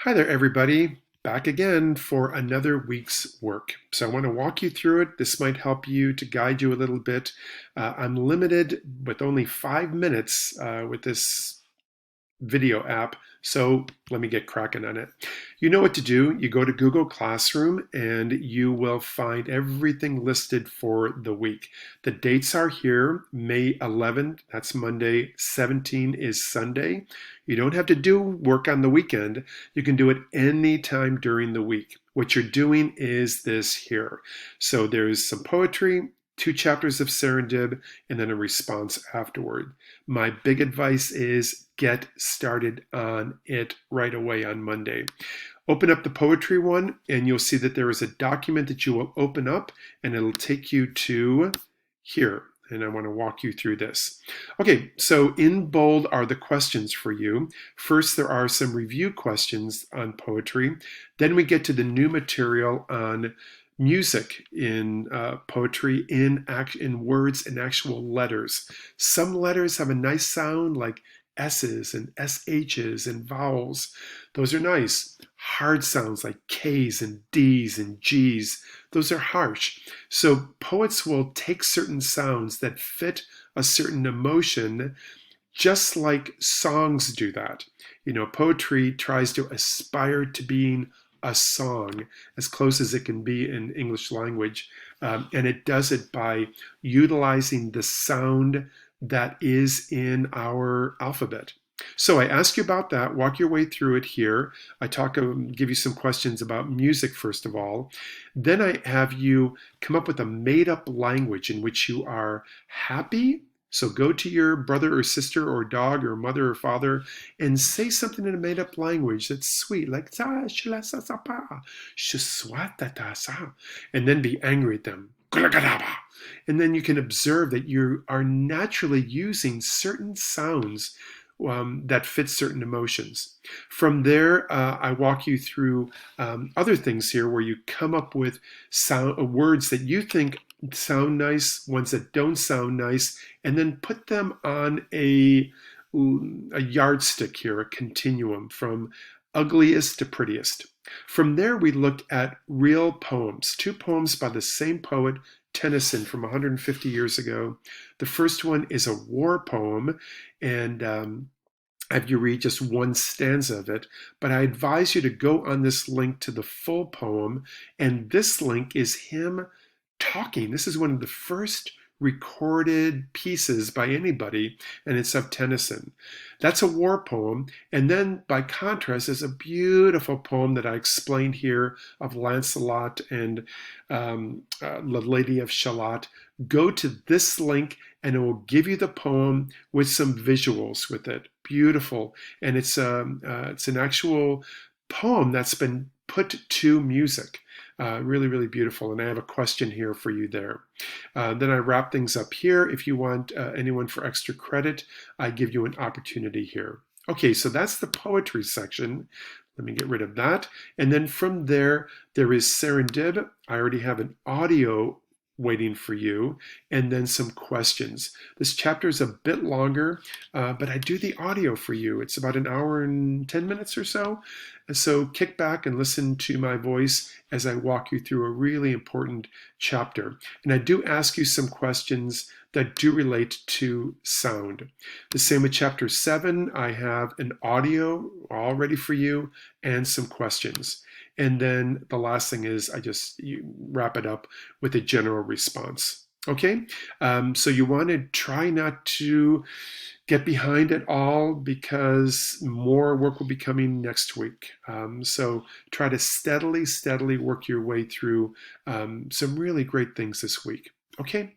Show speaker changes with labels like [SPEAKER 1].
[SPEAKER 1] Hi there, everybody. Back again for another week's work. So I want to walk you through it. This might help you to guide you a little bit. I'm limited with only 5 minutes with this video app. So let me get cracking on it. You know what to do. You go to Google Classroom and you will find everything listed for the week. The dates are here. May 11th, that's Monday. 17 is Sunday. You don't have to do work on the weekend. You can do it anytime during the week. What you're doing is this here. So there's some poetry, 2 chapters of Serendib, and then a response afterward. My big advice is get started on it right away on Monday. Open up the poetry one, and you'll see that there is a document that you will open up, and it'll take you to here. And I want to walk you through this. Okay, so in bold are the questions for you. First, there are some review questions on poetry. Then we get to the new material on music in poetry in words and actual letters. Some letters have a nice sound like S's and SH's and vowels. Those are nice. Hard sounds like K's and D's and G's. Those are harsh. So poets will take certain sounds that fit a certain emotion just like songs do that. You know, poetry tries to aspire to being a song as close as it can be in English language. And it does it by utilizing the sound that is in our alphabet. So I ask you about that, walk your way through it here. I give you some questions about music first of all. Then I have you come up with a made up language in which you are happy. So go to your brother or sister or dog or mother or father and say something in a made up language that's sweet, like "Sa shla sa sa pa, shuswa ta ta sa," and then be angry at them. And then you can observe that you are naturally using certain sounds that fit certain emotions. From there, I walk you through other things here where you come up with words that you think sound nice, ones that don't sound nice, and then put them on a yardstick here, a continuum from ugliest to prettiest. From there, we looked at real poems, 2 poems by the same poet, Tennyson, from 150 years ago. The first one is a war poem, and have you read just one stanza of it, but I advise you to go on this link to the full poem, and this link is him talking. This is one of the first recorded pieces by anybody, and it's of Tennyson. That's a war poem, and then by contrast, there's a beautiful poem that I explained here of Lancelot and the Lady of Shalott. Go to this link and it will give you the poem with some visuals with it. Beautiful. And it's an actual poem that's been put to music. Really, really beautiful. And I have a question here for you there. Then I wrap things up here. If you want anyone for extra credit, I give you an opportunity here. Okay, so that's the poetry section. Let me get rid of that. And then from there, there is Serendib. I already have an audio waiting for you, and then some questions. This chapter is a bit longer, but I do the audio for you. It's about an hour and 10 minutes or so. And so kick back and listen to my voice as I walk you through a really important chapter. And I do ask you some questions that do relate to sound. The same with chapter 7. I have an audio all ready for you and some questions. And then the last thing is you wrap it up with a general response. Okay, so you want to try not to get behind it all because more work will be coming next week. So try to steadily work your way through some really great things this week. Okay,